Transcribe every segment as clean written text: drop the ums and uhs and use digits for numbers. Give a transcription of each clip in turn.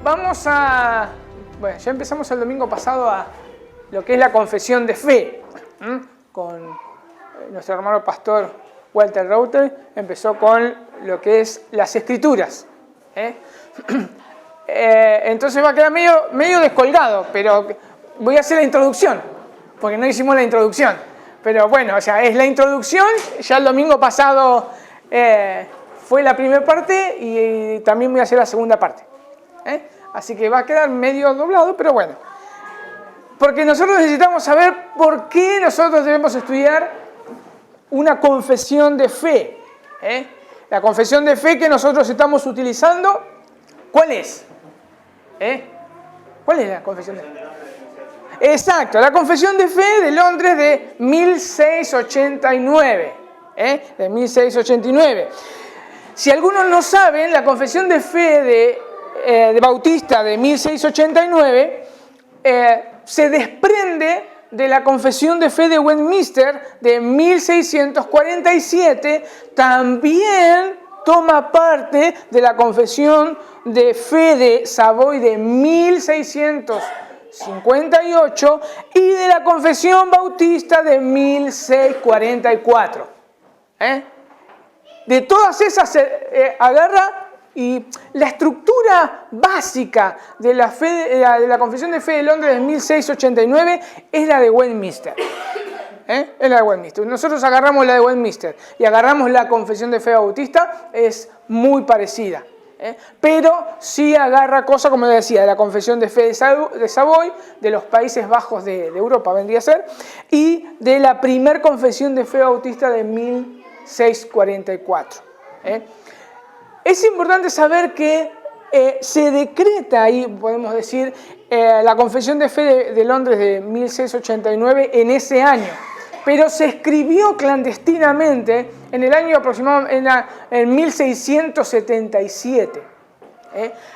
vamos a... Bueno, ya empezamos el domingo pasado a lo que es la confesión de fe, con nuestro hermano pastor Walter Reuter. Empezó con lo que es las escrituras. Entonces va a quedar medio descolgado, pero voy a hacer la introducción, porque no hicimos la introducción. Pero bueno, o sea, es la introducción. Ya el domingo pasado fue la primera parte y también voy a hacer la segunda parte. Así que va a quedar medio doblado, pero bueno. Porque nosotros necesitamos saber por qué nosotros debemos estudiar una confesión de fe. La confesión de fe que nosotros estamos utilizando, ¿cuál es? ¿Cuál es la confesión de fe? Exacto, la confesión de fe de Londres de 1689. De 1689. Si algunos no saben, la confesión de fe de Bautista de 1689 se desprende de la confesión de fe de Westminster de 1647, también toma parte de la confesión de fe de Savoy de 1658 y de la confesión bautista de 1644. De todas esas agarra, y la estructura básica de la confesión de fe de Londres de 1689 es la de Westminster. Es la de Westminster. Nosotros agarramos la de Westminster y agarramos la confesión de fe bautista, es muy parecida. Pero sí agarra cosas, como les decía, de la confesión de fe de Savoy, de los Países Bajos de Europa, vendría a ser, y de la primer confesión de fe bautista de 1644. Es importante saber que se decreta ahí, podemos decir, la confesión de fe de Londres de 1689 en ese año, pero se escribió clandestinamente en el año aproximadamente en 1677.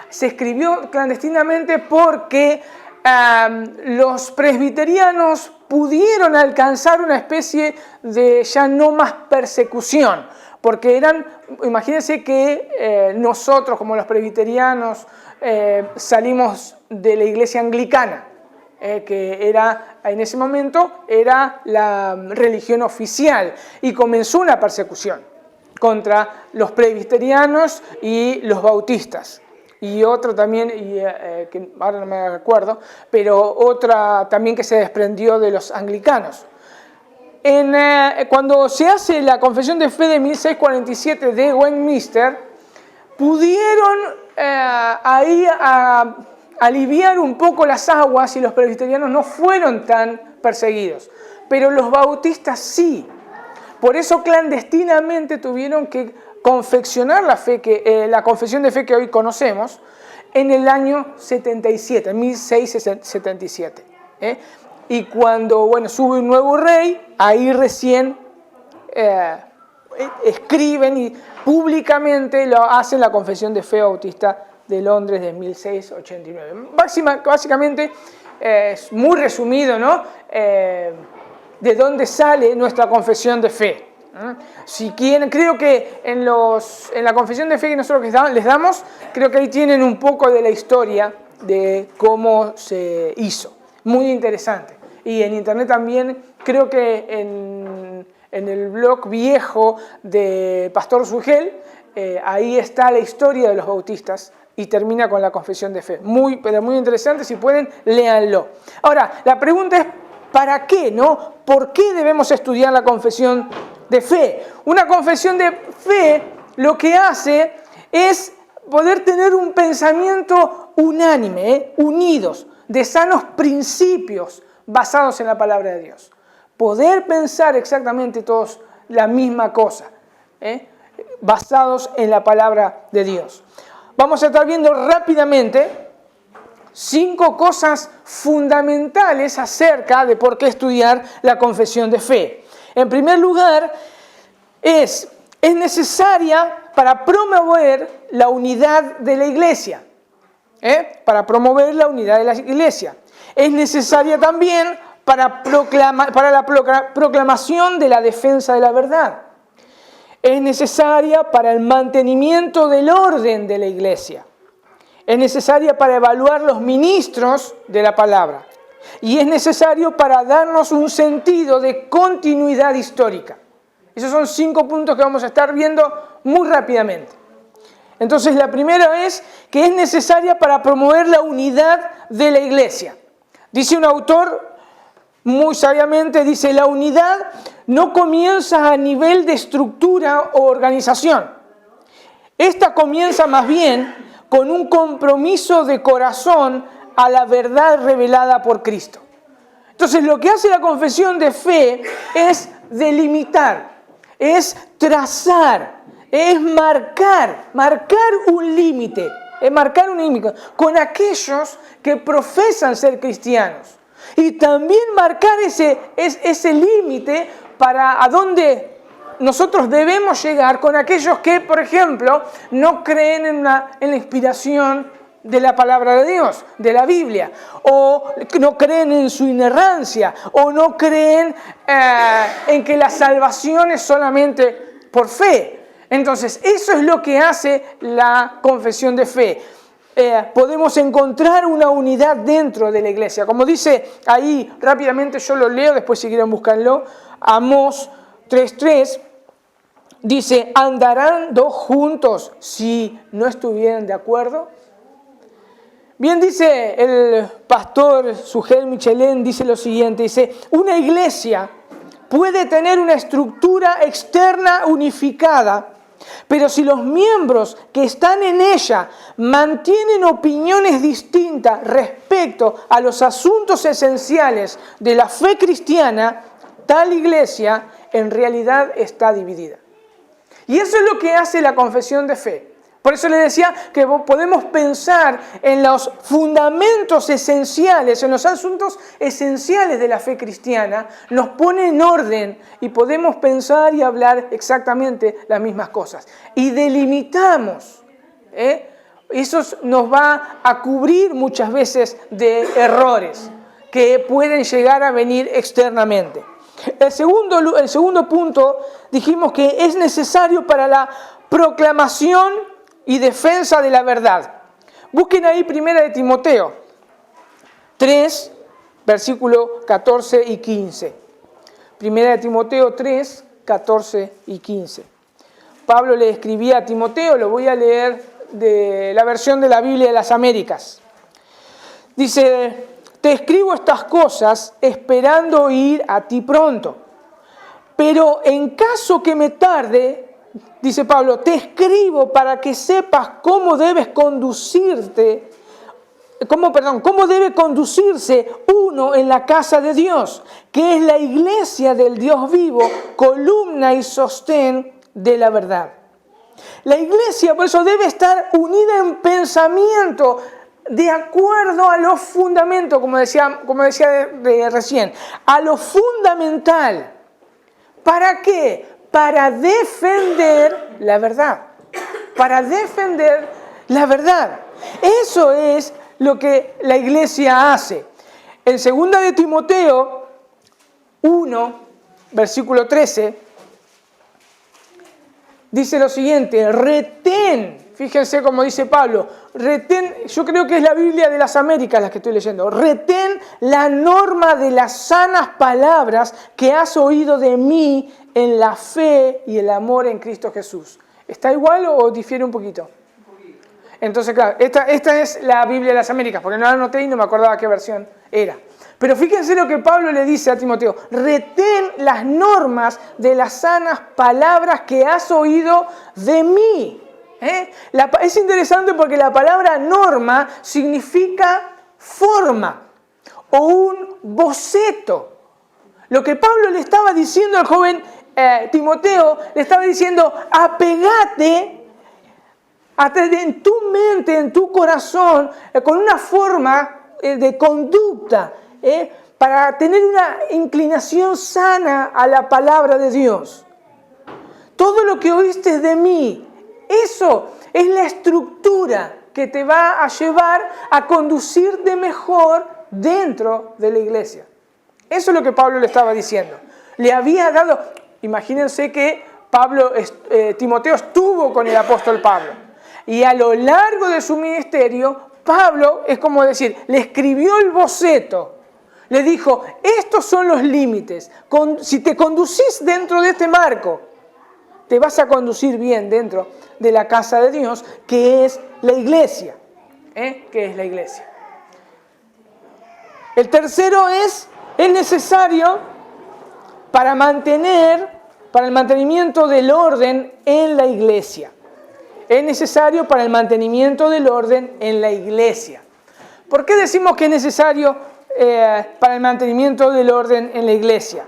Se escribió clandestinamente porque los presbiterianos pudieron alcanzar una especie de ya no más persecución. Porque imagínense que nosotros como los presbiterianos salimos de la iglesia anglicana, que en ese momento era la religión oficial, y comenzó una persecución contra los presbiterianos y los bautistas. Y otro también, que ahora no me acuerdo, pero otra también que se desprendió de los anglicanos. Cuando se hace la confesión de fe de 1647 de Westminster, pudieron ahí aliviar un poco las aguas y los presbiterianos no fueron tan perseguidos, pero los bautistas sí. Por eso clandestinamente tuvieron que confeccionar la confesión de fe que hoy conocemos en el año 77, 1677. Y cuando sube un nuevo rey, ahí recién escriben y públicamente hacen la confesión de fe bautista de Londres de 1689. Básicamente, es muy resumido, ¿no? De dónde sale nuestra confesión de fe. Si quieren, creo que en la confesión de fe que nosotros les damos, creo que ahí tienen un poco de la historia de cómo se hizo. Muy interesante. Y en internet también, creo que en el blog viejo de Pastor Sugel, ahí está la historia de los bautistas y termina con la confesión de fe. Pero muy interesante, si pueden, léanlo. Ahora, la pregunta es, ¿para qué, no? ¿Por qué debemos estudiar la confesión de fe? Una confesión de fe lo que hace es poder tener un pensamiento unánime, unidos, de sanos principios basados en la palabra de Dios. Poder pensar exactamente todos la misma cosa, basados en la palabra de Dios. Vamos a estar viendo rápidamente 5 cosas fundamentales acerca de por qué estudiar la confesión de fe. En primer lugar, es necesaria para promover la unidad de la iglesia. Para promover la unidad de la iglesia. Es necesaria también para la proclamación de la defensa de la verdad. Es necesaria para el mantenimiento del orden de la iglesia. es necesaria para evaluar los ministros de la palabra y es necesario para darnos un sentido de continuidad histórica. Esos son 5 puntos que vamos a estar viendo muy rápidamente. Entonces, la primera es que es necesaria para promover la unidad de la iglesia. Dice un autor, muy sabiamente, dice, la unidad no comienza a nivel de estructura o organización. Esta comienza más bien con un compromiso de corazón a la verdad revelada por Cristo. Entonces, lo que hace la confesión de fe es delimitar, es trazar, es marcar un límite, con aquellos que profesan ser cristianos. Y también marcar ese límite para a dónde nosotros debemos llegar con aquellos que, por ejemplo, no creen en la inspiración de la palabra de Dios, de la Biblia, o no creen en su inerrancia, o no creen en que la salvación es solamente por fe. Entonces, eso es lo que hace la confesión de fe. Podemos encontrar una unidad dentro de la iglesia. Como dice ahí, rápidamente yo lo leo, después si quieren buscarlo, Amós 3:3, dice, ¿andarán dos juntos si no estuvieran de acuerdo? Bien, dice el pastor Sugel Michelén, dice lo siguiente, dice, una iglesia puede tener una estructura externa unificada, pero si los miembros que están en ella mantienen opiniones distintas respecto a los asuntos esenciales de la fe cristiana, tal iglesia en realidad está dividida. Y eso es lo que hace la confesión de fe. Por eso le decía que podemos pensar en los fundamentos esenciales, en los asuntos esenciales de la fe cristiana, nos pone en orden y podemos pensar y hablar exactamente las mismas cosas. Y delimitamos, eso nos va a cubrir muchas veces de errores que pueden llegar a venir externamente. El segundo punto, dijimos que es necesario para la proclamación y defensa de la verdad. Busquen ahí 1 Timoteo 3, versículo 14 y 15. 1 Timoteo 3, 14 y 15. Pablo le escribía a Timoteo, lo voy a leer de la versión de la Biblia de las Américas. Dice, te escribo estas cosas esperando ir a ti pronto. Pero en caso que me tarde, dice Pablo, te escribo para que sepas cómo debe conducirse uno en la casa de Dios, que es la iglesia del Dios vivo, columna y sostén de la verdad. La iglesia, por eso, debe estar unida en pensamiento, de acuerdo a los fundamentos, como decía recién, a lo fundamental. ¿Para qué? Para defender la verdad. Para defender la verdad. Eso es lo que la iglesia hace. En 2 de Timoteo 1, versículo 13, dice lo siguiente, retén, fíjense cómo dice Pablo, retén, yo creo que es la Biblia de las Américas la que estoy leyendo, retén la norma de las sanas palabras que has oído de mí en la fe y el amor en Cristo Jesús. ¿Está igual o difiere un poquito? Entonces, claro, esta es la Biblia de las Américas, porque no la anoté y no me acordaba qué versión era. Pero fíjense lo que Pablo le dice a Timoteo, retén las normas de las sanas palabras que has oído de mí. Es interesante porque la palabra norma significa forma o un boceto. Lo que Pablo le estaba diciendo al joven Timoteo, le estaba diciendo, apegate en tu mente, en tu corazón, con una forma de conducta, para tener una inclinación sana a la palabra de Dios. Todo lo que oíste de mí, eso es la estructura que te va a llevar a conducirte mejor dentro de la iglesia. Eso es lo que Pablo le estaba diciendo. Le había dado, imagínense que Timoteo estuvo con el apóstol Pablo. Y a lo largo de su ministerio, Pablo, es como decir, le escribió el boceto. Le dijo, estos son los límites. Si te conducís dentro de este marco, te vas a conducir bien dentro de la casa de Dios, que es la iglesia. Que es la iglesia. El tercero es necesario para el mantenimiento del orden en la iglesia. Es necesario para el mantenimiento del orden en la iglesia. ¿Por qué decimos que es necesario para el mantenimiento del orden en la iglesia?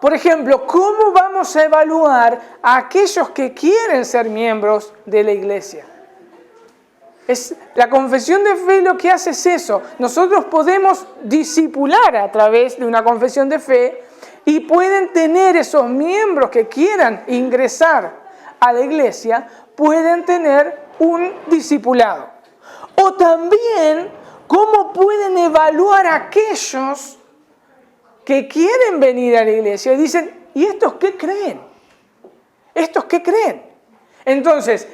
Por ejemplo, ¿cómo vamos a evaluar a aquellos que quieren ser miembros de la iglesia? La confesión de fe lo que hace es eso. Nosotros podemos discipular a través de una confesión de fe y pueden tener esos miembros que quieran ingresar a la iglesia, pueden tener un discipulado. O también, ¿cómo pueden evaluar a aquellos que quieren venir a la iglesia y dicen, ¿y estos qué creen? ¿Estos qué creen? Entonces,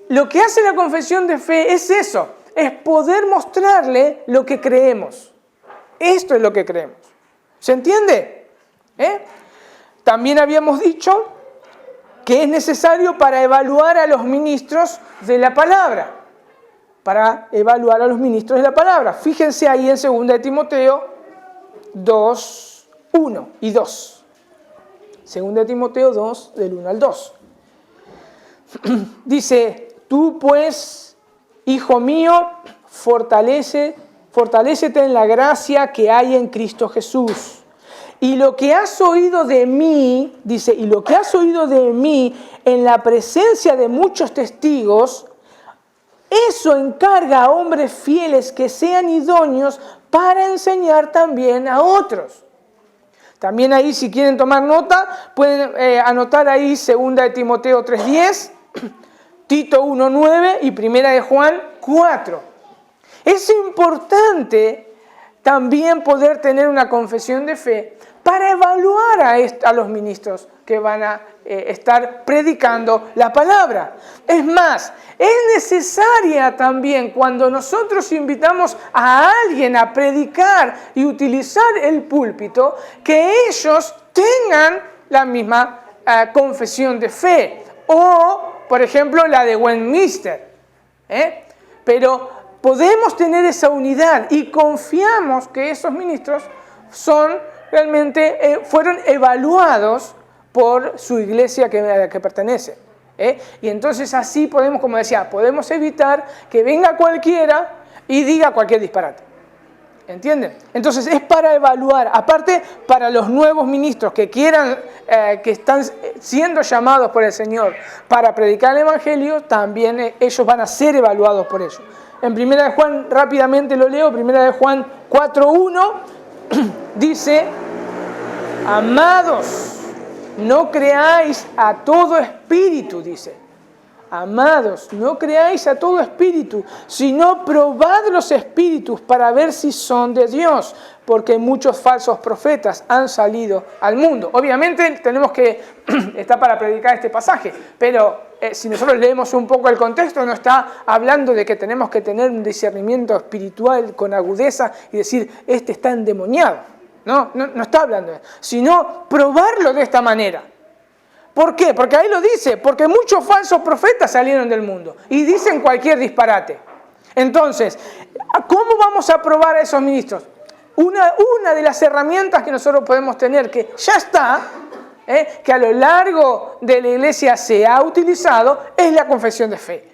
lo que hace la confesión de fe es eso, es poder mostrarle lo que creemos. Esto es lo que creemos. ¿Se entiende? También habíamos dicho que es necesario para evaluar a los ministros de la palabra. Para evaluar a los ministros de la palabra. Fíjense ahí en 2 de Timoteo 2, 1 y 2. 2 de Timoteo 2, del 1 al 2. Dice, tú pues, hijo mío, fortalécete en la gracia que hay en Cristo Jesús. Y lo que has oído de mí, dice, y lo que has oído de mí en la presencia de muchos testigos, eso encarga a hombres fieles que sean idóneos para enseñar también a otros. También ahí, si quieren tomar nota, pueden anotar ahí 2 de Timoteo 3:10, Tito 1:9 y 1 de Juan 4. Es importante también poder tener una confesión de fe para evaluar a los ministros que van a estar predicando la palabra. Es más, es necesaria también cuando nosotros invitamos a alguien a predicar y utilizar el púlpito, que ellos tengan la misma confesión de fe. O, por ejemplo, la de Westminster. Pero podemos tener esa unidad y confiamos que esos ministros realmente fueron evaluados por su iglesia a la que pertenece. Y entonces así podemos, como decía, podemos evitar que venga cualquiera y diga cualquier disparate. ¿Entienden? Entonces es para evaluar, aparte para los nuevos ministros que quieran, que están siendo llamados por el Señor para predicar el Evangelio, también ellos van a ser evaluados por ello. En 1 de Juan, rápidamente lo leo, 1 de Juan 4:1, dice, amados, no creáis a todo espíritu, dice. Amados, no creáis a todo espíritu, sino probad los espíritus para ver si son de Dios, porque muchos falsos profetas han salido al mundo. Obviamente tenemos que, está para predicar este pasaje, pero si nosotros leemos un poco el contexto, no está hablando de que tenemos que tener un discernimiento espiritual con agudeza y decir, este está endemoniado. No está hablando de eso, sino probarlo de esta manera. ¿Por qué? Porque ahí lo dice, porque muchos falsos profetas salieron del mundo y dicen cualquier disparate. Entonces, ¿cómo vamos a probar a esos ministros? Una de las herramientas que nosotros podemos tener, que ya está, que a lo largo de la iglesia se ha utilizado, es la confesión de fe.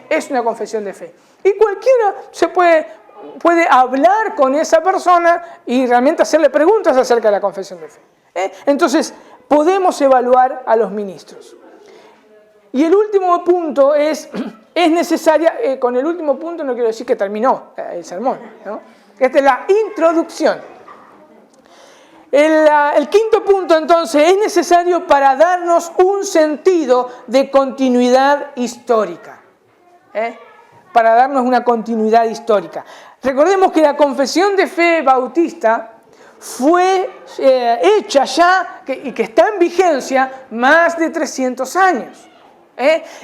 Es una confesión de fe. Y cualquiera se puede hablar con esa persona y realmente hacerle preguntas acerca de la confesión de fe. Entonces, podemos evaluar a los ministros. Y el último punto es necesaria, con el último punto no quiero decir que terminó el sermón, ¿no? Esta es la introducción. El quinto punto entonces es necesario para darnos un sentido de continuidad histórica. Para darnos una continuidad histórica. Recordemos que la confesión de fe bautista fue hecha ya y que está en vigencia más de 300 años.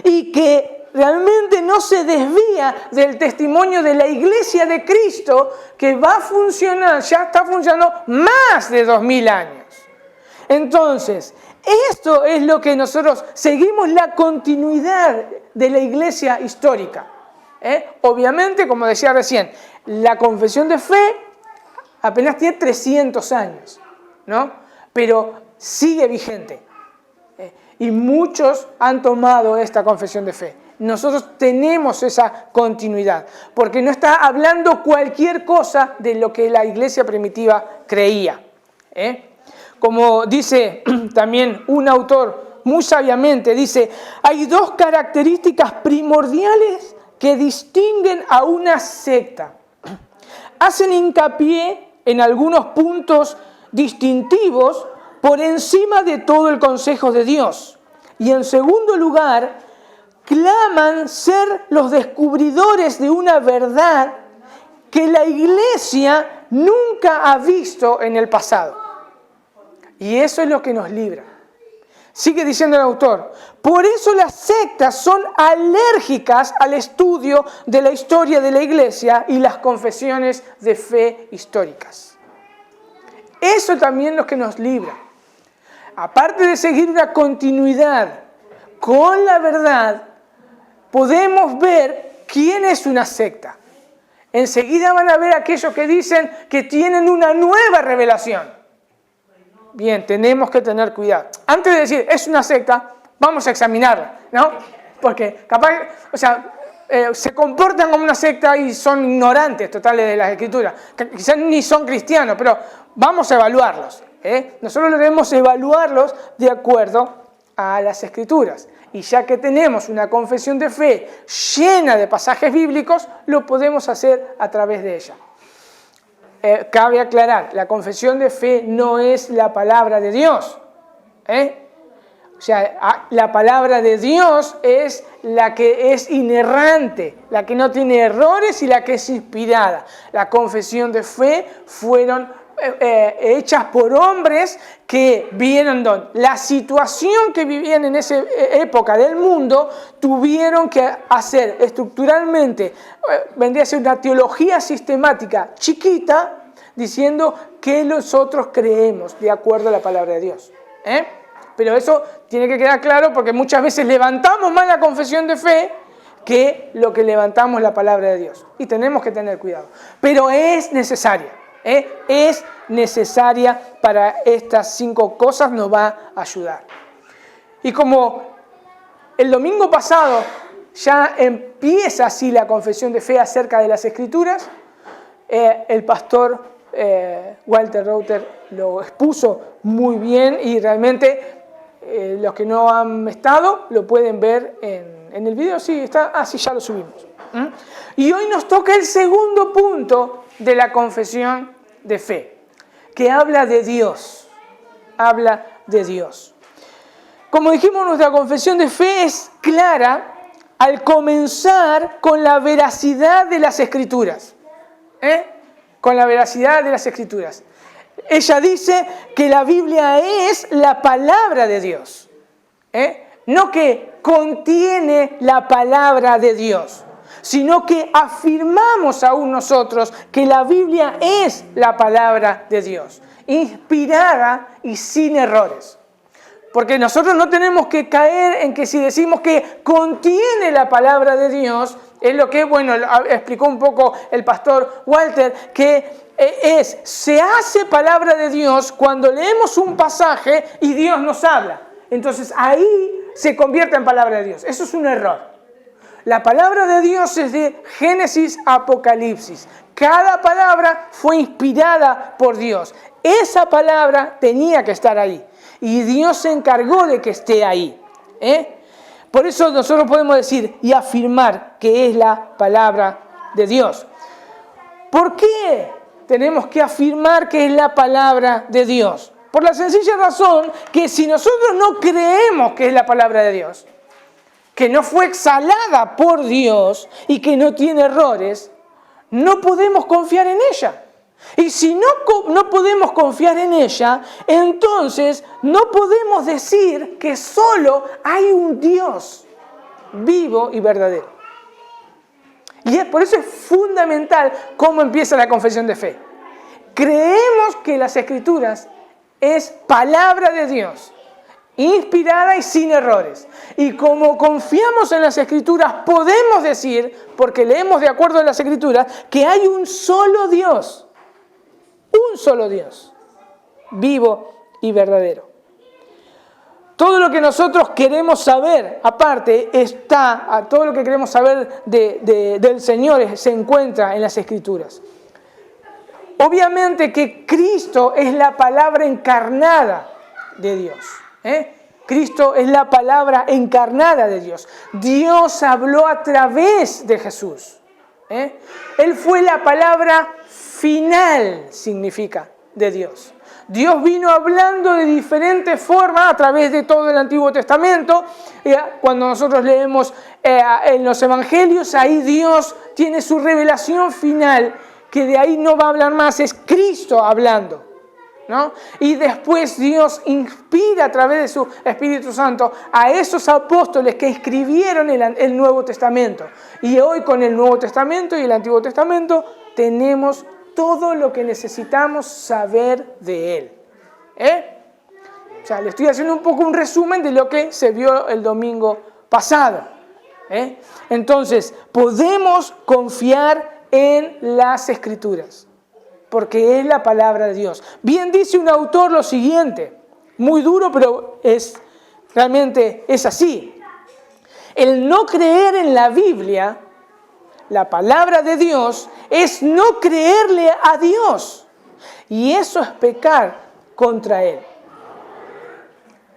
Y que realmente no se desvía del testimonio de la Iglesia de Cristo, que va a funcionar, ya está funcionando más de 2000 años. Entonces, esto es lo que nosotros seguimos, la continuidad de la Iglesia histórica. Obviamente, como decía recién, la confesión de fe apenas tiene 300 años, ¿no? Pero sigue vigente. Y muchos han tomado esta confesión de fe. Nosotros tenemos esa continuidad, porque no está hablando cualquier cosa de lo que la iglesia primitiva creía. Como dice también un autor muy sabiamente, dice, hay dos características primordiales que distinguen a una secta. Hacen hincapié en algunos puntos distintivos por encima de todo el consejo de Dios. Y en segundo lugar, claman ser los descubridores de una verdad que la iglesia nunca ha visto en el pasado. Y eso es lo que nos libra. Sigue diciendo el autor, por eso las sectas son alérgicas al estudio de la historia de la iglesia y las confesiones de fe históricas. Eso también es lo que nos libra. Aparte de seguir una continuidad con la verdad, podemos ver quién es una secta. Enseguida van a ver aquellos que dicen que tienen una nueva revelación. Bien, tenemos que tener cuidado. Antes de decir, es una secta, vamos a examinarla, ¿no? Porque capaz, se comportan como una secta y son ignorantes totales de las Escrituras. Quizás ni son cristianos, pero vamos a evaluarlos. Nosotros debemos evaluarlos de acuerdo a las Escrituras. Y ya que tenemos una confesión de fe llena de pasajes bíblicos, lo podemos hacer a través de ella. Cabe aclarar, la confesión de fe no es la palabra de Dios. O sea, la palabra de Dios es la que es inerrante, la que no tiene errores y la que es inspirada. La confesión de fe fueron hechas por hombres que vieron la situación que vivían en esa época del mundo, tuvieron que hacer estructuralmente, vendría a ser una teología sistemática chiquita, diciendo que nosotros creemos de acuerdo a la palabra de Dios. Pero eso tiene que quedar claro, porque muchas veces levantamos más la confesión de fe que lo que levantamos la palabra de Dios. Y tenemos que tener cuidado. Pero es necesaria. Es necesaria para estas 5 cosas, nos va a ayudar. Y como el domingo pasado ya empieza así la confesión de fe acerca de las Escrituras, el pastor Walter Reuter lo expuso muy bien y realmente los que no han estado lo pueden ver en el video. Sí, está, sí, ya lo subimos. Y hoy nos toca el segundo punto de la confesión de fe, que habla de Dios. Habla de Dios. Como dijimos, nuestra confesión de fe es clara al comenzar con la veracidad de las Escrituras. Con la veracidad de las Escrituras. Ella dice que la Biblia es la palabra de Dios. No que contiene la palabra de Dios, sino que afirmamos aún nosotros que la Biblia es la palabra de Dios, inspirada y sin errores. Porque nosotros no tenemos que caer en que si decimos que contiene la palabra de Dios, es lo que, bueno, explicó un poco el pastor Walter, que se hace palabra de Dios cuando leemos un pasaje y Dios nos habla. Entonces ahí se convierte en palabra de Dios. Eso es un error. La palabra de Dios es de Génesis a Apocalipsis. Cada palabra fue inspirada por Dios. Esa palabra tenía que estar ahí. Y Dios se encargó de que esté ahí. Por eso nosotros podemos decir y afirmar que es la palabra de Dios. ¿Por qué tenemos que afirmar que es la palabra de Dios? Por la sencilla razón que si nosotros no creemos que es la palabra de Dios, que no fue exhalada por Dios y que no tiene errores, no podemos confiar en ella. Y si no podemos confiar en ella, entonces no podemos decir que solo hay un Dios. vivo y verdadero. Y por eso es fundamental cómo empieza la confesión de fe. Creemos que las Escrituras es palabra de Dios, inspirada y sin errores. Y como confiamos en las Escrituras, podemos decir, porque leemos de acuerdo a las Escrituras, que hay un solo Dios, vivo y verdadero. Todo lo que nosotros queremos saber, aparte, todo lo que queremos saber del Señor se encuentra en las Escrituras. Obviamente que Cristo es la palabra encarnada de Dios. Cristo es la palabra encarnada de Dios. Dios habló a través de Jesús. Él fue la palabra final, significa, de Dios. Dios vino hablando de diferentes formas a través de todo el Antiguo Testamento. Cuando nosotros leemos en los Evangelios, ahí Dios tiene su revelación final, que de ahí no va a hablar más, es Cristo hablando, ¿no? Y después Dios inspira a través de su Espíritu Santo a esos apóstoles que escribieron el Nuevo Testamento. Y hoy con el Nuevo Testamento y el Antiguo Testamento tenemos todo lo que necesitamos saber de Él. O sea, le estoy haciendo un poco un resumen de lo que se vio el domingo pasado. Entonces, podemos confiar en las Escrituras, porque es la palabra de Dios. Bien dice un autor lo siguiente, muy duro, pero realmente es así. El no creer en la Biblia, la palabra de Dios, es no creerle a Dios. Y eso es pecar contra Él.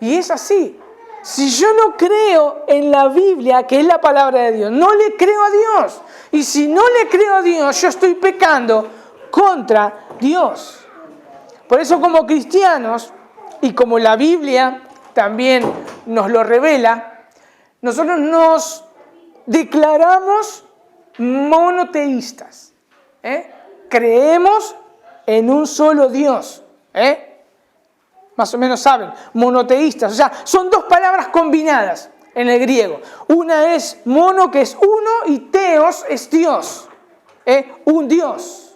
Y es así. Si yo no creo en la Biblia, que es la palabra de Dios, no le creo a Dios. Y si no le creo a Dios, yo estoy pecando contra Dios. Por eso como cristianos, y como la Biblia también nos lo revela, nosotros nos declaramos monoteístas. Creemos en un solo Dios. Más o menos saben, monoteístas. O sea, son dos palabras combinadas en el griego. Una es mono, que es uno, y teos es Dios. Un Dios.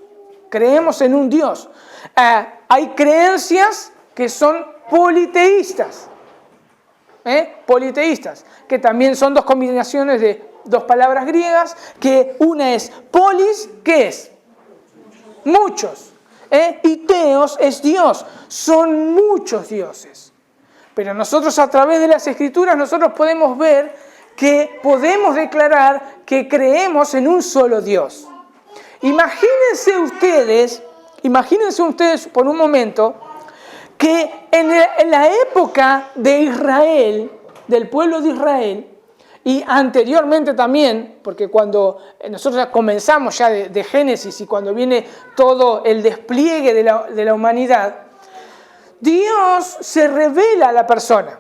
Creemos en un Dios. Hay creencias que son politeístas. Politeístas, que también son dos combinaciones de dos palabras griegas, que una es polis, ¿qué es? Muchos. Y teos es Dios. Son muchos dioses. Pero nosotros a través de las Escrituras nosotros podemos ver que podemos declarar que creemos en un solo Dios. Imagínense ustedes por un momento que en la época de Israel, del pueblo de Israel, y anteriormente también, porque cuando nosotros comenzamos ya de Génesis y cuando viene todo el despliegue de la humanidad, Dios se revela a la persona.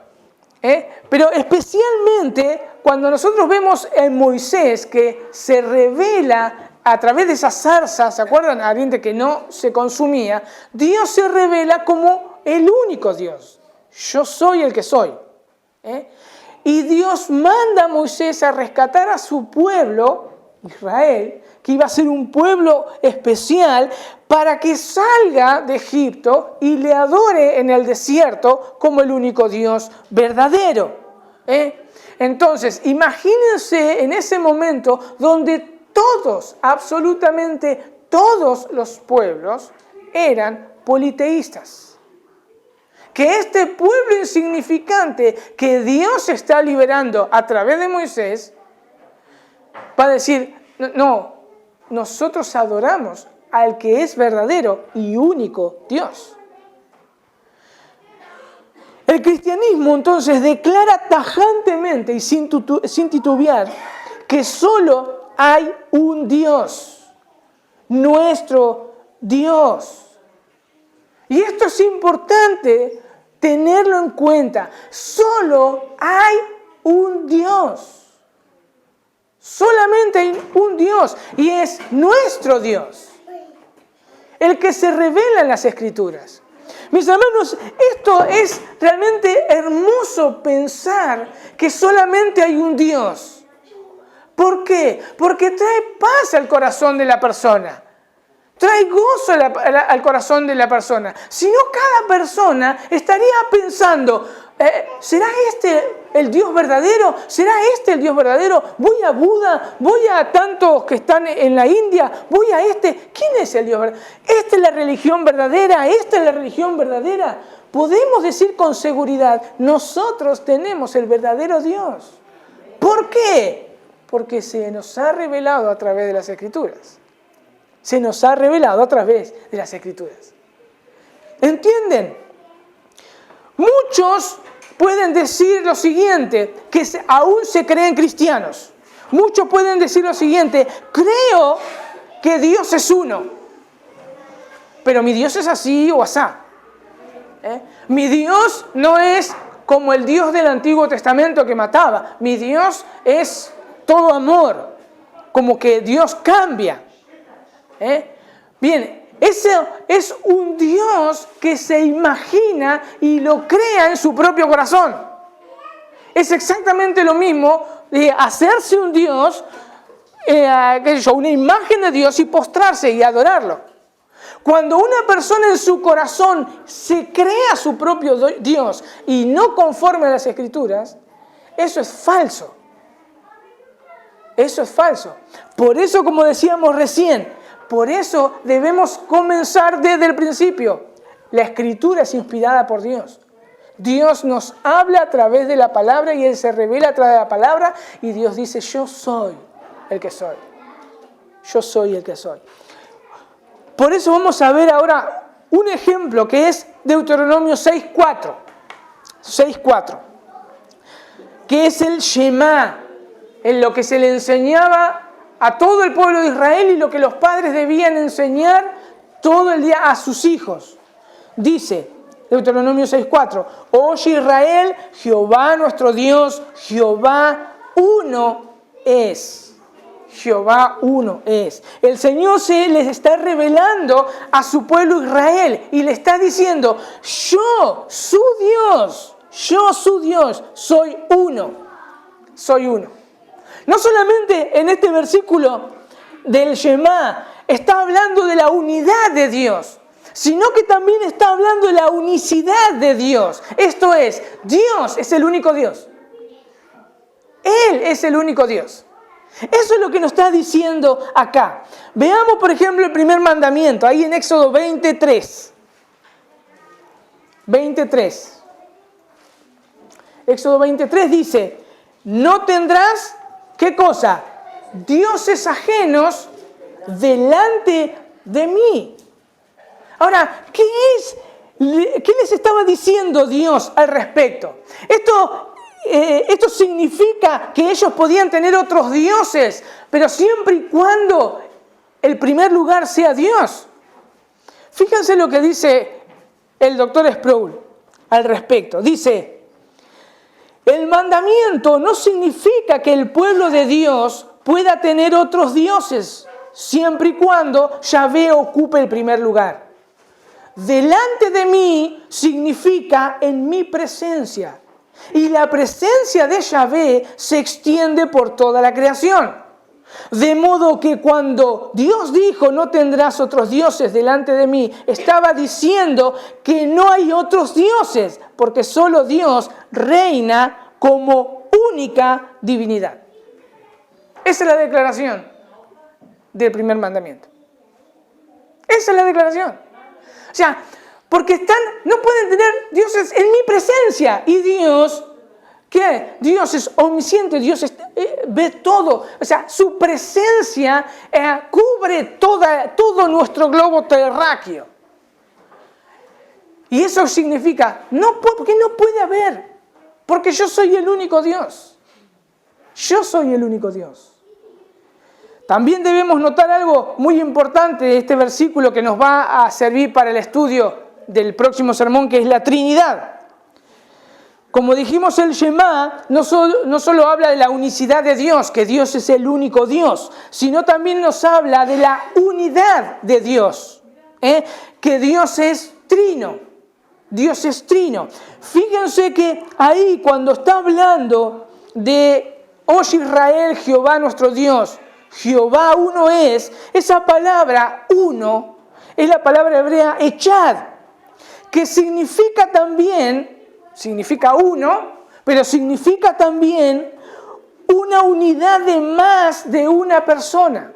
Pero especialmente cuando nosotros vemos en Moisés que se revela a través de esa zarza, ¿se acuerdan? Ardiente que no se consumía. Dios se revela como el único Dios. Yo soy el que soy. Y Dios manda a Moisés a rescatar a su pueblo, Israel, que iba a ser un pueblo especial, para que salga de Egipto y le adore en el desierto como el único Dios verdadero. Entonces, imagínense en ese momento donde todos, absolutamente todos los pueblos eran politeístas. Que este pueblo insignificante que Dios está liberando a través de Moisés va a decir, no, nosotros adoramos al que es verdadero y único Dios. El cristianismo entonces declara tajantemente y sin titubear que solo hay un Dios, nuestro Dios. Y esto es importante tenerlo en cuenta. Solo hay un Dios. Solamente hay un Dios y es nuestro Dios, el que se revela en las Escrituras. Mis hermanos, esto es realmente hermoso pensar que solamente hay un Dios. ¿Por qué? Porque trae paz al corazón de la persona. Trae gozo al corazón de la persona. Si no, cada persona estaría pensando, ¿será este el Dios verdadero? ¿Será este el Dios verdadero? Voy a Buda, voy a tantos que están en la India, voy a este. ¿Quién es el Dios verdadero? ¿Esta es la religión verdadera? ¿Esta es la religión verdadera? Podemos decir con seguridad, nosotros tenemos el verdadero Dios. ¿Por qué? Porque se nos ha revelado a través de las Escrituras. Se nos ha revelado a través de las Escrituras. ¿Entienden? Muchos pueden decir lo siguiente, que aún se creen cristianos. Muchos pueden decir lo siguiente, creo que Dios es uno, pero mi Dios es así o asá. Mi Dios no es como el Dios del Antiguo Testamento que mataba. Mi Dios es todo amor, como que Dios cambia. Bien, ese es un Dios que se imagina y lo crea en su propio corazón. Es exactamente lo mismo de hacerse un Dios, una imagen de Dios y postrarse y adorarlo. Cuando una persona en su corazón se crea su propio Dios y no conforme a las Escrituras, eso es falso. Eso es falso. Por eso, como decíamos recién, por eso debemos comenzar desde el principio. La Escritura es inspirada por Dios. Dios nos habla a través de la palabra y Él se revela a través de la palabra y Dios dice, yo soy el que soy. Yo soy el que soy. Por eso vamos a ver ahora un ejemplo que es Deuteronomio 6.4. 6.4. Que es el Shema, en lo que se le enseñaba a todo el pueblo de Israel y lo que los padres debían enseñar todo el día a sus hijos. Dice Deuteronomio 6.4, oye Israel, Jehová nuestro Dios, Jehová uno es. Jehová uno es. El Señor se les está revelando a su pueblo Israel y le está diciendo, yo, su Dios, soy uno. Soy uno. No solamente en este versículo del Shema está hablando de la unidad de Dios, sino que también está hablando de la unicidad de Dios. Esto es, Dios es el único Dios. Él es el único Dios. Eso es lo que nos está diciendo acá. Veamos, por ejemplo, el primer mandamiento, ahí en Éxodo 23. 23. Éxodo 23 dice, no tendrás, ¿qué cosa? Dioses ajenos delante de mí. Ahora, ¿qué les estaba diciendo Dios al respecto? Esto significa que ellos podían tener otros dioses, pero siempre y cuando el primer lugar sea Dios. Fíjense lo que dice el doctor Sproul al respecto. Dice, el mandamiento no significa que el pueblo de Dios pueda tener otros dioses, siempre y cuando Yahvé ocupe el primer lugar. Delante de mí significa en mi presencia. Y la presencia de Yahvé se extiende por toda la creación. De modo que cuando Dios dijo, no tendrás otros dioses delante de mí, estaba diciendo que no hay otros dioses, porque solo Dios reina como única divinidad. Esa es la declaración del primer mandamiento. Esa es la declaración. O sea, porque no pueden tener dioses en mi presencia. Y Dios, ¿qué? Dios es omnisciente, Dios ve todo. O sea, su presencia cubre todo nuestro globo terráqueo. Y eso significa, porque no puede haber, porque yo soy el único Dios. Yo soy el único Dios. También debemos notar algo muy importante de este versículo que nos va a servir para el estudio del próximo sermón, que es la Trinidad. Como dijimos, el Shema no solo habla de la unicidad de Dios, que Dios es el único Dios, sino también nos habla de la unidad de Dios, que Dios es trino. Dios es trino. Fíjense que ahí cuando está hablando de Oye Israel, Jehová nuestro Dios, Jehová uno es. Esa palabra uno es la palabra hebrea echad, que significa también, significa uno, pero significa también una unidad de más de una persona.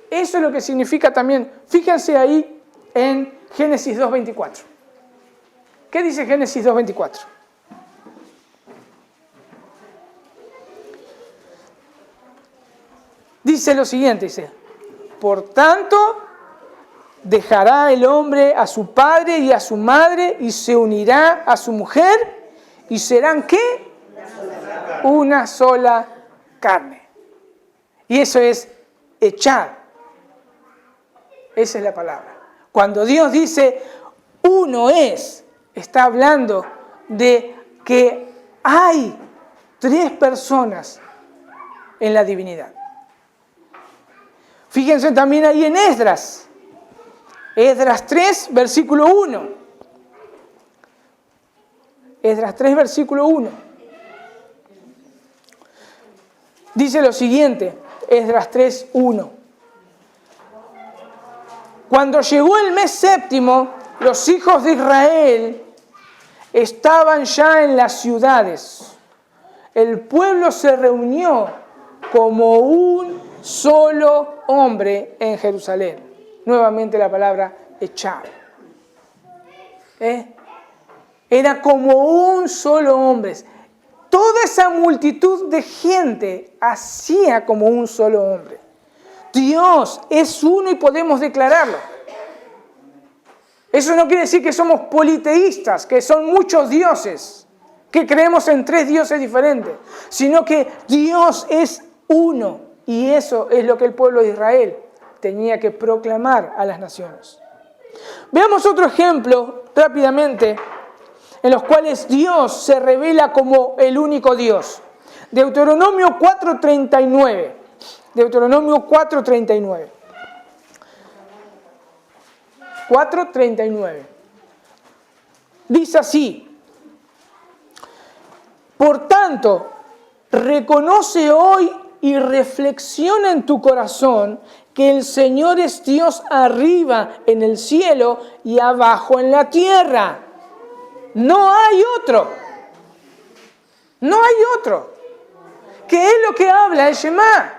Eso es lo que significa también. Fíjense ahí en Génesis 2:24. ¿Qué dice Génesis 2:24? Dice lo siguiente, dice, por tanto, dejará el hombre a su padre y a su madre y se unirá a su mujer y serán, ¿qué? Una sola carne. Y eso es echar. Esa es la palabra. Cuando Dios dice uno es, está hablando de que hay 3 personas en la divinidad. Fíjense también ahí en Esdras. Esdras 3, versículo 1. Esdras 3, versículo 1. Dice lo siguiente, Esdras 3, 1. Cuando llegó el mes séptimo, los hijos de Israel estaban ya en las ciudades. El pueblo se reunió como un solo hombre en Jerusalén. Nuevamente la palabra echar. Era como un solo hombre. Toda esa multitud de gente hacía como un solo hombre. Dios es uno y podemos declararlo. Eso no quiere decir que somos politeístas, que son muchos dioses, que creemos en 3 dioses diferentes, sino que Dios es uno. Y eso es lo que el pueblo de Israel tenía que proclamar a las naciones. Veamos otro ejemplo rápidamente en los cuales Dios se revela como el único Dios. Deuteronomio 4:39. Deuteronomio 4:39. 4:39. Dice así: por tanto, reconoce hoy y reflexiona en tu corazón que el Señor es Dios arriba en el cielo y abajo en la tierra. No hay otro. No hay otro. ¿Qué es lo que habla el Shema?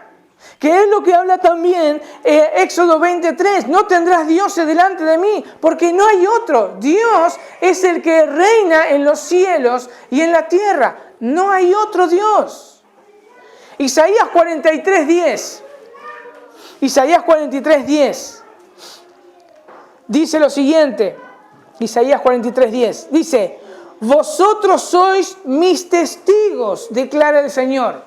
¿Qué es lo que habla también Éxodo 20:3? No tendrás dioses delante de mí, porque no hay otro. Dios es el que reina en los cielos y en la tierra. No hay otro Dios. Isaías 43:10. Isaías 43:10. Dice lo siguiente. Isaías 43:10. Dice: vosotros sois mis testigos, declara el Señor,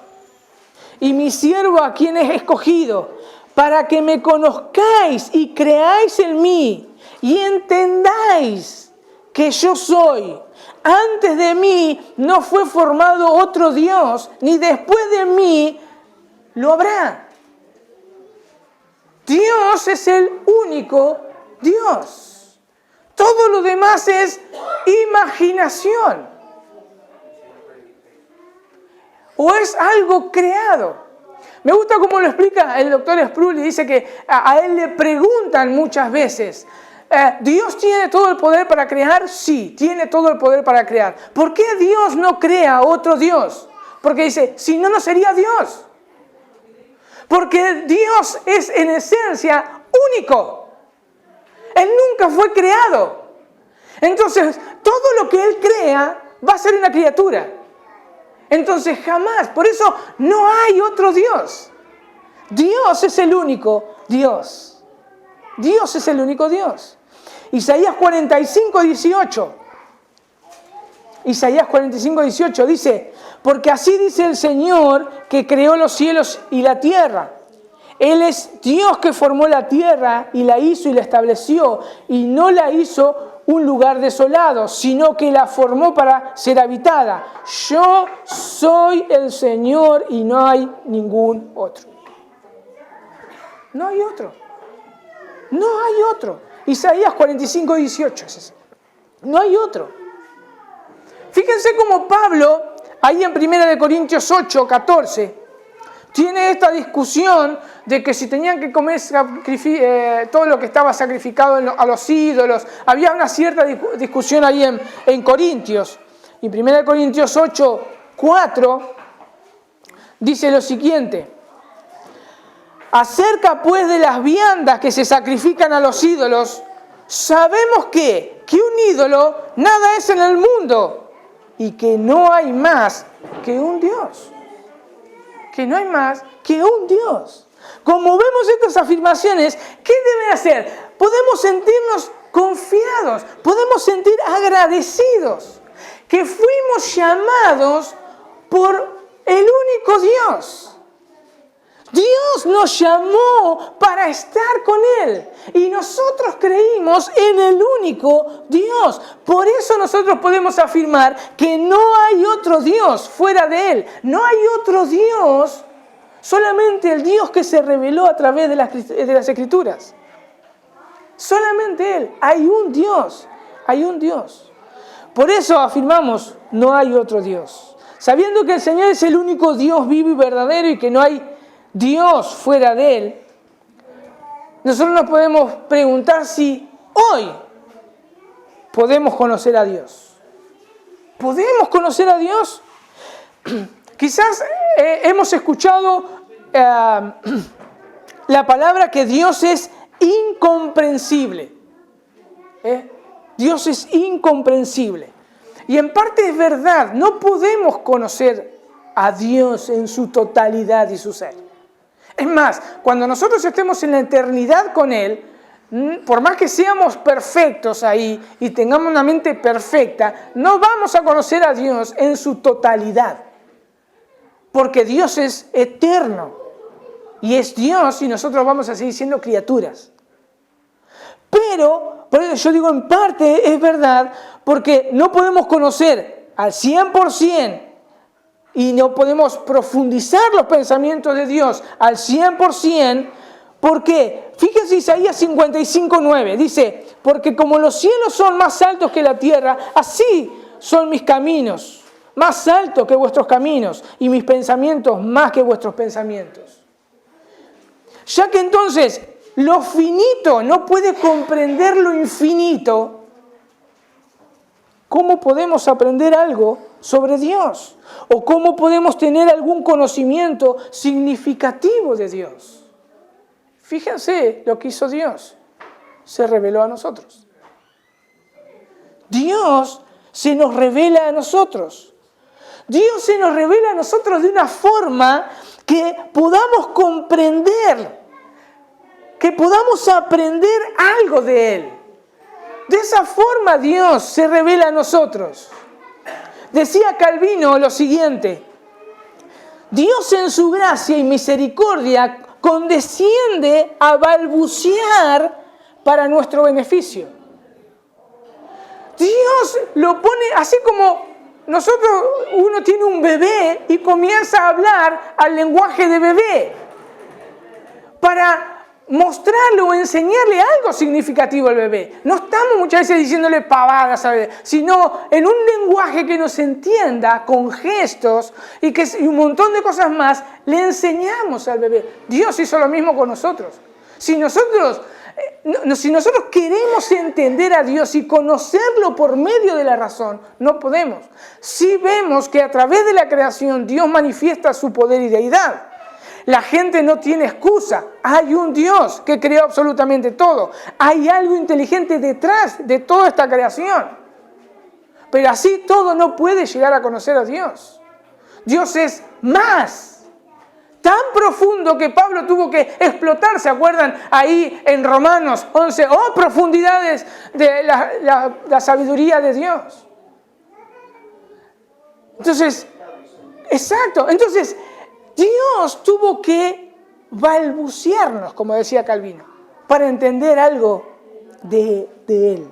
y mi siervo a quien he escogido, para que me conozcáis y creáis en mí, y entendáis que yo soy. Antes de mí no fue formado otro Dios, ni después de mí lo habrá. Dios es el único Dios. Todo lo demás es imaginación. O es algo creado. Me gusta cómo lo explica el doctor Sproul y dice que a él le preguntan muchas veces: ¿Dios tiene todo el poder para crear? Sí, tiene todo el poder para crear. ¿Por qué Dios no crea otro Dios? Porque dice, si no, no sería Dios. Porque Dios es en esencia único. Él nunca fue creado. Entonces, todo lo que Él crea va a ser una criatura. Entonces, jamás. Por eso no hay otro Dios. Dios es el único Dios. Dios es el único Dios. Isaías 45:18. Isaías 45:18 dice: porque así dice el Señor que creó los cielos y la tierra. Él es Dios que formó la tierra y la hizo y la estableció, y no la hizo un lugar desolado, sino que la formó para ser habitada. Yo soy el Señor y no hay ningún otro. No hay otro. No hay otro. Isaías 45:18 es ese. No hay otro. Fíjense cómo Pablo ahí en 1 Corintios 8, 14, tiene esta discusión de que si tenían que comer todo lo que estaba sacrificado a los ídolos. Había una cierta discusión ahí en Corintios. Y 1 Corintios 8, 4 dice lo siguiente: acerca pues de las viandas que se sacrifican a los ídolos, sabemos que un ídolo nada es en el mundo y que no hay más que un Dios. Que no hay más que un Dios. Como vemos estas afirmaciones, ¿qué debe hacer? Podemos sentirnos confiados, podemos sentir agradecidos, que fuimos llamados por el único Dios. Dios nos llamó para estar con Él y nosotros creímos en el único Dios. Por eso nosotros podemos afirmar que no hay otro Dios fuera de Él. No hay otro Dios, solamente el Dios que se reveló a través de las Escrituras. Solamente Él. Hay un Dios. Hay un Dios. Por eso afirmamos, no hay otro Dios. Sabiendo que el Señor es el único Dios vivo y verdadero y que no hay Dios fuera de Él, nosotros nos podemos preguntar si hoy podemos conocer a Dios. ¿Podemos conocer a Dios? Quizás hemos escuchado la palabra que Dios es incomprensible. Dios es incomprensible. Y en parte es verdad, no podemos conocer a Dios en su totalidad y su ser. Es más, cuando nosotros estemos en la eternidad con Él, por más que seamos perfectos ahí y tengamos una mente perfecta, no vamos a conocer a Dios en su totalidad. Porque Dios es eterno y es Dios y nosotros vamos a seguir siendo criaturas. Pero, por eso yo digo en parte es verdad, porque no podemos conocer al 100% y no podemos profundizar los pensamientos de Dios al 100%, porque, fíjense Isaías 55:9, dice, porque como los cielos son más altos que la tierra, así son mis caminos, más altos que vuestros caminos, y mis pensamientos más que vuestros pensamientos. Ya que entonces lo finito no puede comprender lo infinito, ¿cómo podemos aprender algo sobre Dios? ¿O cómo podemos tener algún conocimiento significativo de Dios? Fíjense lo que hizo Dios. Se reveló a nosotros. Dios se nos revela a nosotros. Dios se nos revela a nosotros de una forma que podamos comprender, que podamos aprender algo de Él. De esa forma Dios se revela a nosotros. Decía Calvino lo siguiente: Dios en su gracia y misericordia condesciende a balbucear para nuestro beneficio. Dios lo pone así como uno tiene un bebé y comienza a hablar al lenguaje de bebé para mostrarle o enseñarle algo significativo al bebé. No estamos muchas veces diciéndole pavadas al bebé, sino en un lenguaje que nos entienda, con gestos y un montón de cosas más, le enseñamos al bebé. Dios hizo lo mismo con nosotros. Si nosotros queremos entender a Dios y conocerlo por medio de la razón, no podemos. Si vemos que a través de la creación Dios manifiesta su poder y deidad. La gente no tiene excusa. Hay un Dios que creó absolutamente todo. Hay algo inteligente detrás de toda esta creación. Pero así todo no puede llegar a conocer a Dios. Dios es más. Tan profundo que Pablo tuvo que explotar. ¿Se acuerdan ahí en Romanos 11? ¡Oh, profundidades de la sabiduría de Dios! Entonces, exacto. Entonces, Dios tuvo que balbucearnos, como decía Calvino, para entender algo de Él.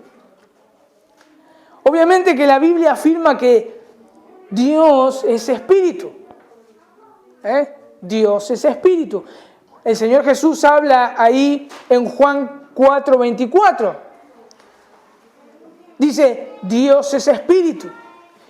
Obviamente que la Biblia afirma que Dios es espíritu. Dios es espíritu. El Señor Jesús habla ahí en Juan 4:24. Dice, Dios es espíritu.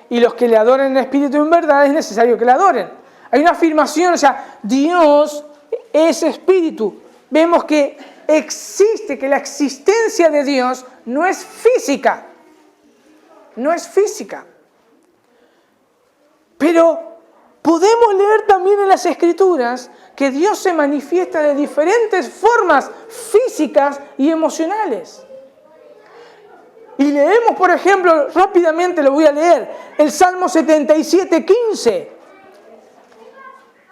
y los que le adoren en espíritu y en verdad es necesario que le adoren. Hay una afirmación, o sea, Dios es espíritu. Vemos que existe, que la existencia de Dios no es física. No es física. Pero podemos leer también en las Escrituras que Dios se manifiesta de diferentes formas físicas y emocionales. Y leemos, por ejemplo, rápidamente lo voy a leer, el Salmo 77:15.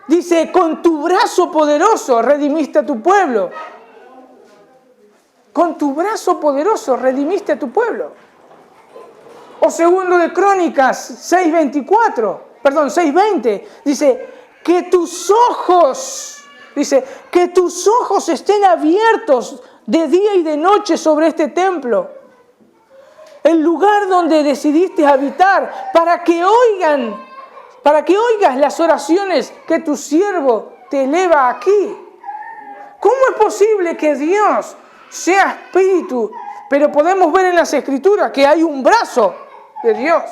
Dice, con tu brazo poderoso redimiste a tu pueblo. Con tu brazo poderoso redimiste a tu pueblo. O segundo de Crónicas 6:20, dice, que tus ojos estén abiertos de día y de noche sobre este templo, el lugar donde decidiste habitar, para que oigas las oraciones que tu siervo te eleva aquí. ¿Cómo es posible que Dios sea espíritu, pero podemos ver en las Escrituras que hay un brazo de Dios,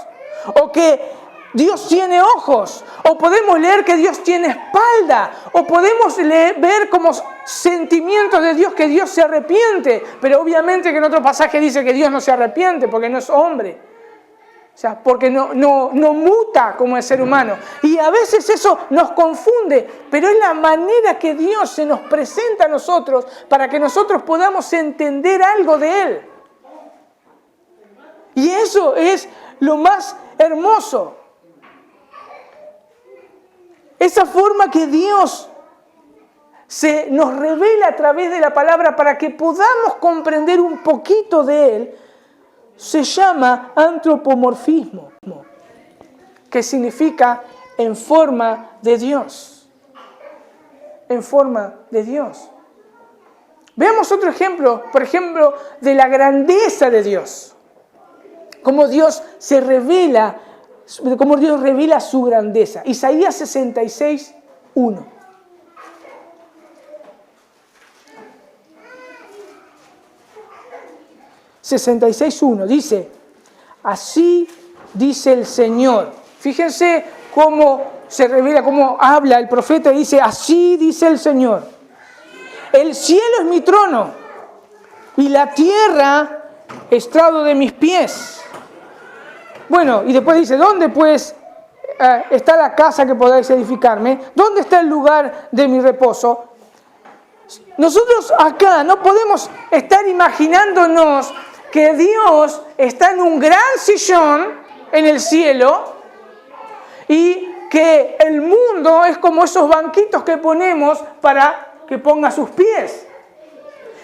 o que Dios tiene ojos, o podemos leer que Dios tiene espalda, o podemos ver como sentimientos de Dios que Dios se arrepiente, pero obviamente que en otro pasaje dice que Dios no se arrepiente porque no es hombre, o sea, porque no muta como el ser humano, y a veces eso nos confunde, pero es la manera que Dios se nos presenta a nosotros para que nosotros podamos entender algo de Él, y eso es lo más hermoso. Esa forma que Dios se nos revela a través de la palabra para que podamos comprender un poquito de Él, se llama antropomorfismo, que significa en forma de Dios. En forma de Dios. Veamos otro ejemplo, por ejemplo, de la grandeza de Dios. Cómo Dios se revela, cómo Dios revela su grandeza. Isaías 66:1. Dice, así dice el Señor. Fíjense cómo se revela, cómo habla el profeta, dice, así dice el Señor. El cielo es mi trono y la tierra estrado de mis pies. Bueno, y después dice, ¿dónde pues está la casa que podáis edificarme? ¿Dónde está el lugar de mi reposo? Nosotros acá no podemos estar imaginándonos que Dios está en un gran sillón en el cielo y que el mundo es como esos banquitos que ponemos para que ponga sus pies.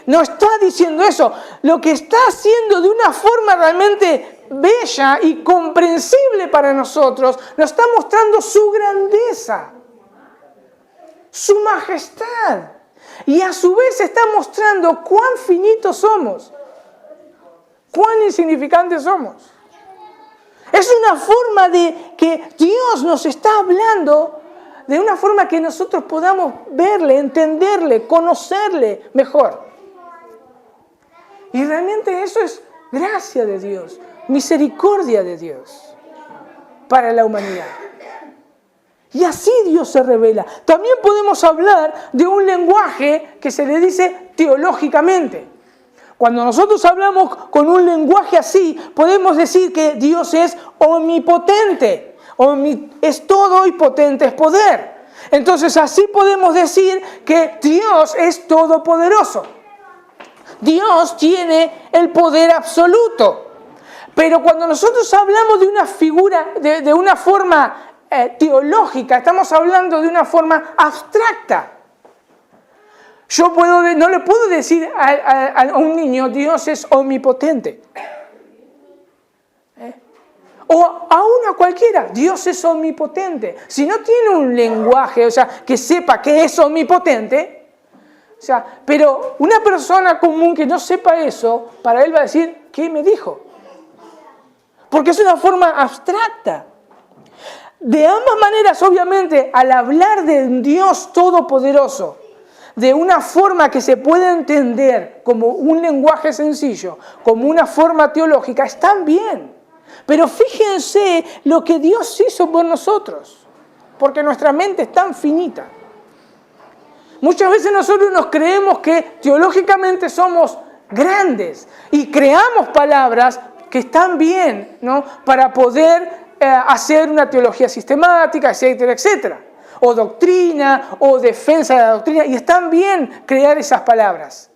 No está diciendo eso. Lo que está haciendo de una forma realmente bella y comprensible para nosotros, nos está mostrando su grandeza, su majestad. Y a su vez está mostrando cuán finitos somos, cuán insignificantes somos. Es una forma de que Dios nos está hablando de una forma que nosotros podamos verle, entenderle, conocerle mejor. Y realmente eso es gracia de Dios, misericordia de Dios para la humanidad. Y así Dios se revela. También podemos hablar de un lenguaje que se le dice teológicamente. Cuando nosotros hablamos con un lenguaje así, podemos decir que Dios es omnipotente. Es todo y potente es poder. Entonces así podemos decir que Dios es todopoderoso. Dios tiene el poder absoluto. Pero cuando nosotros hablamos de una figura, de una forma teológica, estamos hablando de una forma abstracta. Yo no le puedo decir a un niño, Dios es omnipotente. O aún a cualquiera, Dios es omnipotente. Si no tiene un lenguaje, o sea, que sepa que es omnipotente, o sea, pero una persona común que no sepa eso, para él va a decir, ¿qué me dijo? Porque es una forma abstracta. De ambas maneras, obviamente, al hablar de un Dios todopoderoso, de una forma que se puede entender como un lenguaje sencillo, como una forma teológica, están bien. Pero fíjense lo que Dios hizo por nosotros, porque nuestra mente es tan finita. Muchas veces nosotros nos creemos que teológicamente somos grandes y creamos palabras que están bien, ¿no?, para poder hacer una teología sistemática, etcétera, etcétera. O doctrina, o defensa de la doctrina, y están bien crear esas palabras.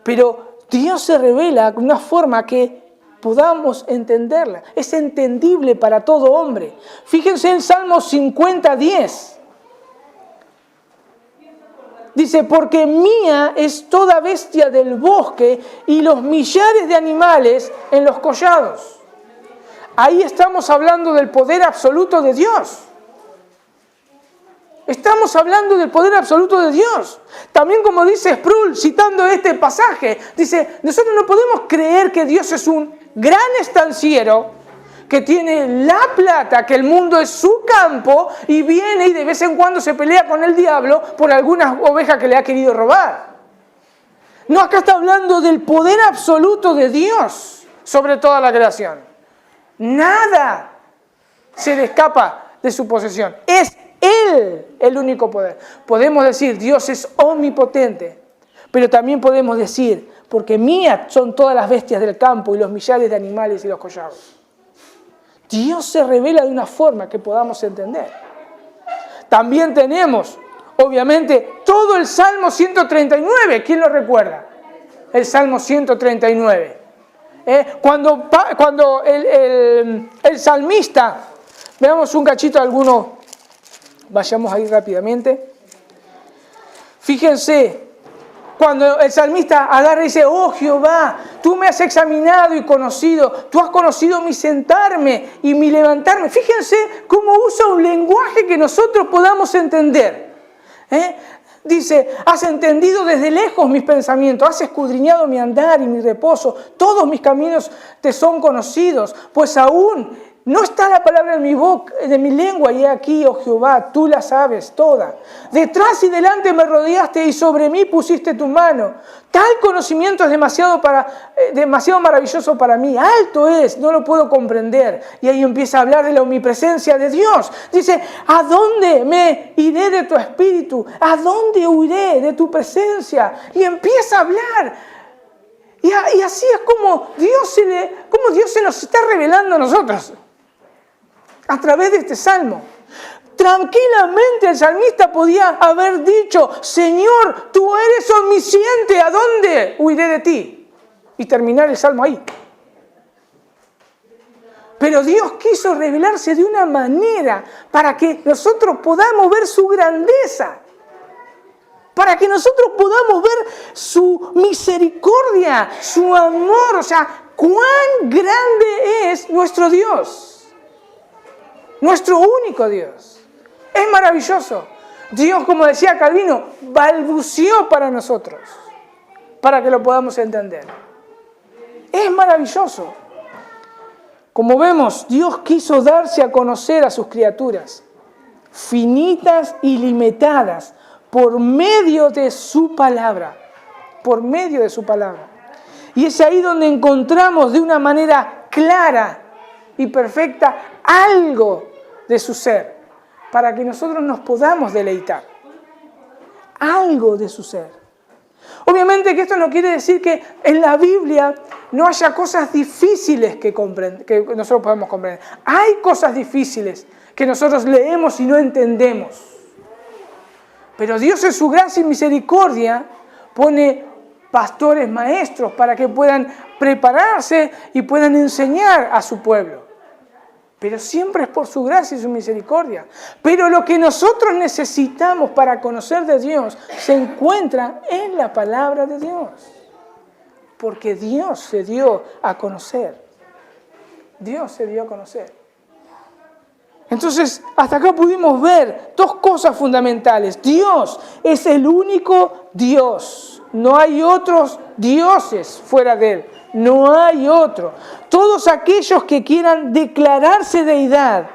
Pero Dios se revela de una forma que podamos entenderla. Es entendible para todo hombre. Fíjense en Salmo 50:10. Dice, porque mía es toda bestia del bosque y los millares de animales en los collados. Ahí estamos hablando del poder absoluto de Dios. Estamos hablando del poder absoluto de Dios. También, como dice Sproul, citando este pasaje, dice, nosotros no podemos creer que Dios es un gran estanciero que tiene la plata, que el mundo es su campo, y viene y de vez en cuando se pelea con el diablo por alguna oveja que le ha querido robar. No, acá está hablando del poder absoluto de Dios sobre toda la creación. Nada se le escapa de su posesión. Es Él el único poder. Podemos decir, Dios es omnipotente, pero también podemos decir, porque mías son todas las bestias del campo y los millares de animales y los collados. Dios se revela de una forma que podamos entender. También tenemos, obviamente, todo el Salmo 139. ¿Quién lo recuerda? El Salmo 139. Cuando el salmista, veamos un cachito alguno, vayamos ahí rápidamente. Fíjense, cuando el salmista agarra y dice, oh Jehová, tú me has examinado y conocido, tú has conocido mi sentarme y mi levantarme. Fíjense cómo usa un lenguaje que nosotros podamos entender. Dice, has entendido desde lejos mis pensamientos, has escudriñado mi andar y mi reposo, todos mis caminos te son conocidos, pues aún no está la palabra en mi boca, de mi lengua, y he aquí, oh Jehová, tú la sabes toda. Detrás y delante me rodeaste y sobre mí pusiste tu mano. Tal conocimiento es demasiado maravilloso para mí. Alto es, no lo puedo comprender. Y ahí empieza a hablar de la omnipresencia de Dios. Dice, ¿a dónde me iré de tu espíritu? ¿A dónde huiré de tu presencia? Y empieza a hablar. Y así es como Dios se nos está revelando a nosotros. A través de este salmo. Tranquilamente el salmista podía haber dicho, Señor, tú eres omnisciente, ¿a dónde huiré de ti? Y terminar el salmo ahí. Pero Dios quiso revelarse de una manera para que nosotros podamos ver su grandeza. Para que nosotros podamos ver su misericordia, su amor, o sea, cuán grande es nuestro Dios. Nuestro único Dios. Es maravilloso. Dios, como decía Calvino, balbuceó para nosotros, para que lo podamos entender. Es maravilloso. Como vemos, Dios quiso darse a conocer a sus criaturas, finitas y limitadas, por medio de su palabra. Por medio de su palabra. Y es ahí donde encontramos de una manera clara y perfecta algo de su ser, para que nosotros nos podamos deleitar. Algo de su ser. Obviamente que esto no quiere decir que en la Biblia no haya cosas difíciles que nosotros podemos comprender. Hay cosas difíciles que nosotros leemos y no entendemos. Pero Dios en su gracia y misericordia pone pastores maestros para que puedan prepararse y puedan enseñar a su pueblo. Pero siempre es por su gracia y su misericordia. Pero lo que nosotros necesitamos para conocer de Dios se encuentra en la palabra de Dios. Porque Dios se dio a conocer. Dios se dio a conocer. Entonces, hasta acá pudimos ver dos cosas fundamentales. Dios es el único Dios. No hay otros dioses fuera de Él. No hay otro. Todos aquellos que quieran declararse deidad,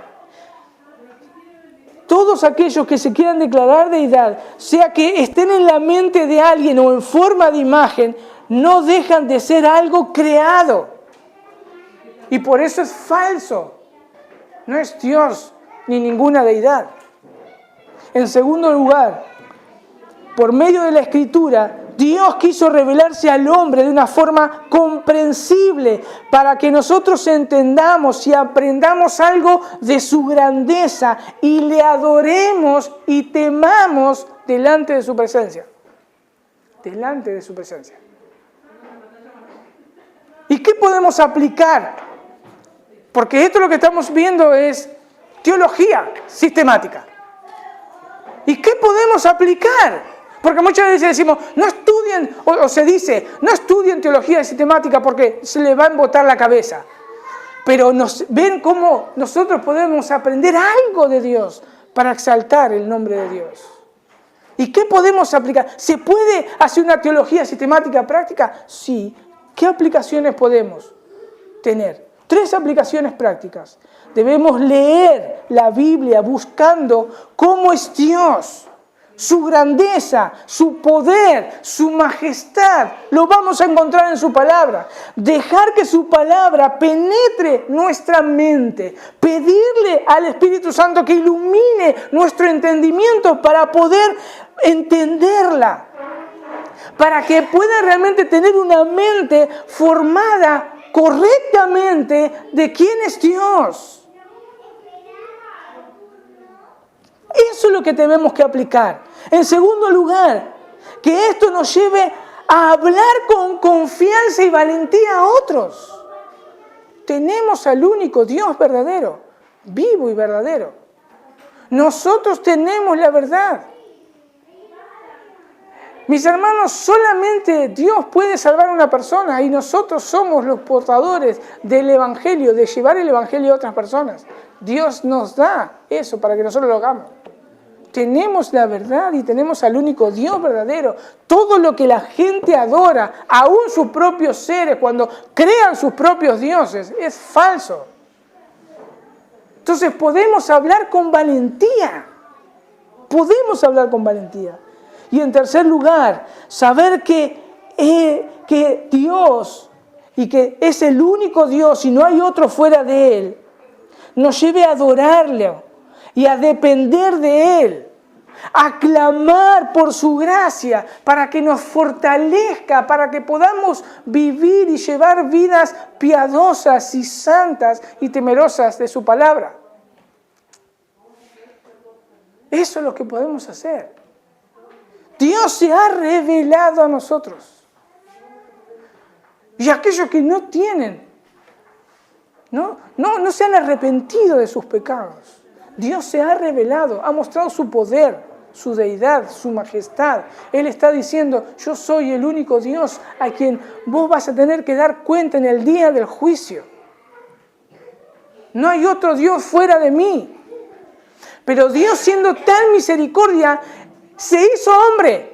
todos aquellos que se quieran declarar deidad, sea que estén en la mente de alguien o en forma de imagen, no dejan de ser algo creado. Y por eso es falso. No es Dios ni ninguna deidad. En segundo lugar, por medio de la Escritura, Dios quiso revelarse al hombre de una forma comprensible para que nosotros entendamos y aprendamos algo de su grandeza y le adoremos y temamos delante de su presencia. Delante de su presencia. ¿Y qué podemos aplicar? Porque esto lo que estamos viendo es teología sistemática. ¿Y qué podemos aplicar? Porque muchas veces decimos, no estudien, o se dice, no estudien teología sistemática porque se les va a embotar la cabeza. Pero ven cómo nosotros podemos aprender algo de Dios para exaltar el nombre de Dios. ¿Y qué podemos aplicar? ¿Se puede hacer una teología sistemática práctica? Sí. ¿Qué aplicaciones podemos tener? 3 aplicaciones prácticas. Debemos leer la Biblia buscando cómo es Dios. Su grandeza, su poder, su majestad, lo vamos a encontrar en su palabra. Dejar que su palabra penetre nuestra mente. Pedirle al Espíritu Santo que ilumine nuestro entendimiento para poder entenderla. Para que pueda realmente tener una mente formada correctamente de quién es Dios. Eso es lo que tenemos que aplicar. En segundo lugar, que esto nos lleve a hablar con confianza y valentía a otros. Tenemos al único Dios verdadero, vivo y verdadero. Nosotros tenemos la verdad. Mis hermanos, solamente Dios puede salvar a una persona y nosotros somos los portadores del Evangelio, de llevar el Evangelio a otras personas. Dios nos da eso para que nosotros lo hagamos. Tenemos la verdad y tenemos al único Dios verdadero. Todo lo que la gente adora, aún sus propios seres, cuando crean sus propios dioses, es falso. Entonces podemos hablar con valentía. Podemos hablar con valentía. Y en tercer lugar, saber que Dios y que es el único Dios y no hay otro fuera de Él, nos lleve a adorarle y a depender de Él, a clamar por su gracia para que nos fortalezca, para que podamos vivir y llevar vidas piadosas y santas y temerosas de su palabra. Eso es lo que podemos hacer. Dios se ha revelado a nosotros. Y aquellos que no tienen, no se han arrepentido de sus pecados. Dios se ha revelado, ha mostrado su poder, su deidad, su majestad. Él está diciendo, yo soy el único Dios a quien vos vas a tener que dar cuenta en el día del juicio. No hay otro Dios fuera de mí. Pero Dios, siendo tan misericordia, se hizo hombre.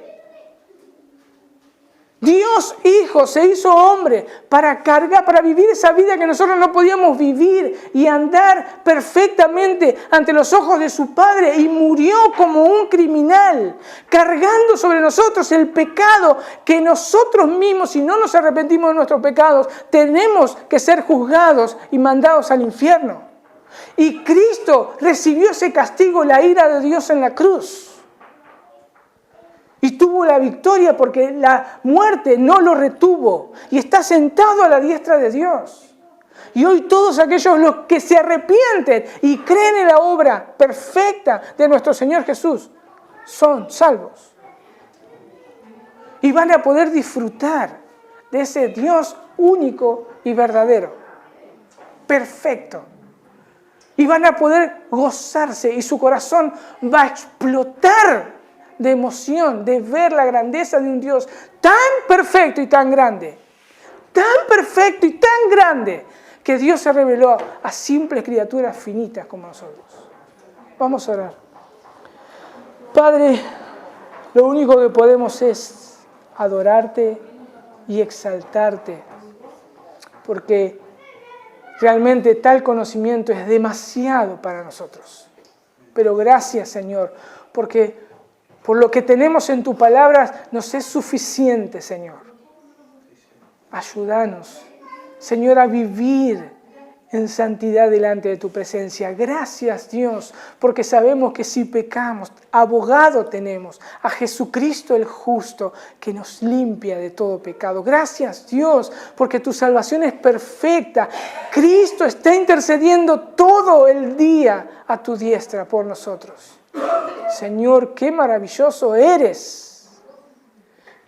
Dios Hijo se hizo hombre para cargar, para vivir esa vida que nosotros no podíamos vivir y andar perfectamente ante los ojos de su Padre, y murió como un criminal, cargando sobre nosotros el pecado que nosotros mismos, si no nos arrepentimos de nuestros pecados, tenemos que ser juzgados y mandados al infierno. Y Cristo recibió ese castigo, la ira de Dios en la cruz. Y tuvo la victoria porque la muerte no lo retuvo. Y está sentado a la diestra de Dios. Y hoy todos aquellos los que se arrepienten y creen en la obra perfecta de nuestro Señor Jesús son salvos. Y van a poder disfrutar de ese Dios único y verdadero. Perfecto. Y van a poder gozarse y su corazón va a explotar de emoción, de ver la grandeza de un Dios tan perfecto y tan grande, que Dios se reveló a simples criaturas finitas como nosotros. Vamos a orar. Padre, lo único que podemos es adorarte y exaltarte, porque realmente tal conocimiento es demasiado para nosotros. Pero gracias, Señor, porque por lo que tenemos en tu palabra nos es suficiente, Señor. Ayúdanos, Señor, a vivir en santidad delante de tu presencia. Gracias, Dios, porque sabemos que si pecamos, abogado tenemos a Jesucristo el justo, que nos limpia de todo pecado. Gracias, Dios, porque tu salvación es perfecta. Cristo está intercediendo todo el día a tu diestra por nosotros. Señor, qué maravilloso eres.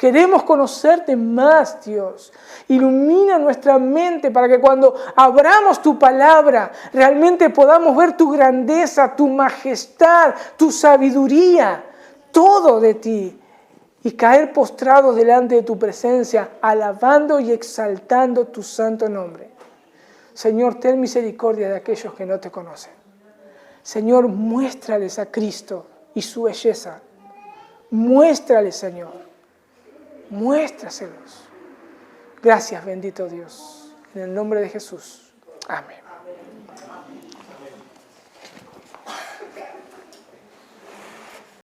Queremos conocerte más, Dios. Ilumina nuestra mente para que cuando abramos tu palabra, realmente podamos ver tu grandeza, tu majestad, tu sabiduría, todo de ti. Y caer postrados delante de tu presencia, alabando y exaltando tu santo nombre. Señor, ten misericordia de aquellos que no te conocen. Señor, muéstrales a Cristo y su belleza. Muéstrales, Señor. Muéstraselos. Gracias, bendito Dios. En el nombre de Jesús. Amén.